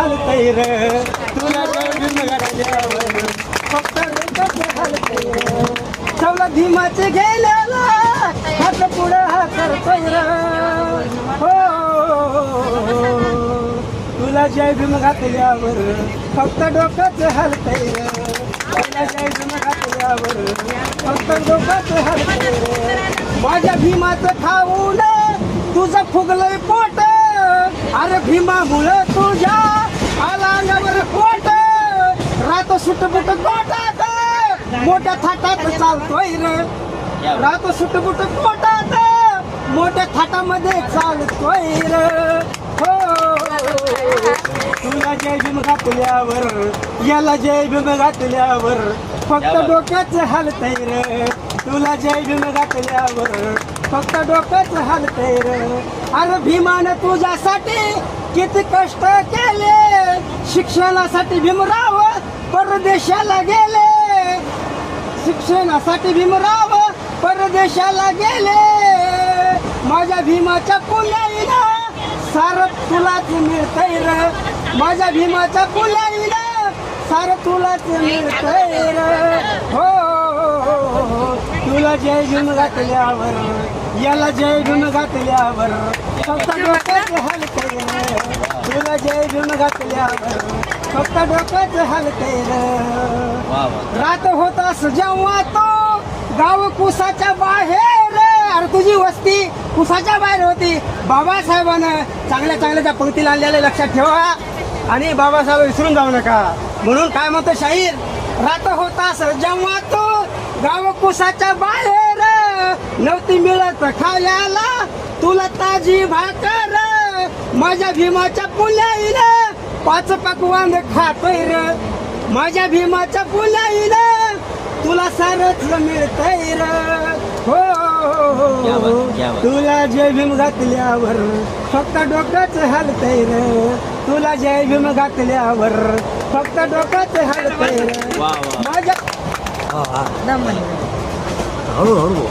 हलतय र तुला जय भीम घातल्यावर फक्त डोक्याचं हलतय र चवला भीमाचे गेल्याला हात पुढं हा करतोय र हो तुला जय भीम घातल्यावर फक्त डोक्याचं हलतय र तुला जय भीम घातल्यावर फक्त डोक्याचं हलतय र माझ्या भीमाचं खाऊन तुझं फुगलंय पोट अरे भीमामुळं तुझ्या आलांगावर पोट रात सुटबुट पोटात मोठ्या थाटात चालतोय र रात सुटबुट पोटात मोठ्या थाटामध्ये चालतोय र हो तुला जय भीम घातल्यावर याला जय भीम घातल्यावर फक्त डोक्याचं हलतय र तुला जय भीम घातल्यावर फक्त डोक्याचं हलतय र अरे भीमानं तुझ्यासाठी किती कष्ट केले शिक्षणासाठी भीमराव परदेशाला गेले शिक्षणासाठी भीमराव परदेशाला गेले माझ्या भीमाच्या पुण्याईला सारं तुलाच मिळतंय र माझ्या भीमाच्या पुण्याईला सारं तुलाच मिळतंय र हो तुला जय भीम घातल्यावर याला जय भीम घातल्यावर फक्त डोक्याचं हलतय र तुला जय भीम घातल्यावर फक्त डोक्याचं हलतय र रात होतास जेव्हा तो गाव कुसाच्या बाहेर अरे तुझी वस्ती कुसाच्या बाहेर होती बाबासाहेबानं चांगल्या चांगल्या त्या पंक्तीला आणलेल्या लक्षात ठेवा आणि बाबासाहेब विसरून जाऊ नका म्हणून काय म्हणतो शाहीर रात होतास जेव्हा तो गाव कुसाच्या बाहेर नव्हती मिळत खायला तुला ताजी भाकर माझ्या भीमाच्या पुण्याईला 5 पकवान खातोय र माझ्या भीमाच्या पुण्याईला तुला सारच मिळतंय र हो तुला जय भीम घातल्यावर फक्त डोक्याचं हलतय र तुला जय भीम घातल्यावर फक्त डोक्याचं हलतय र माझ्या हळू हळू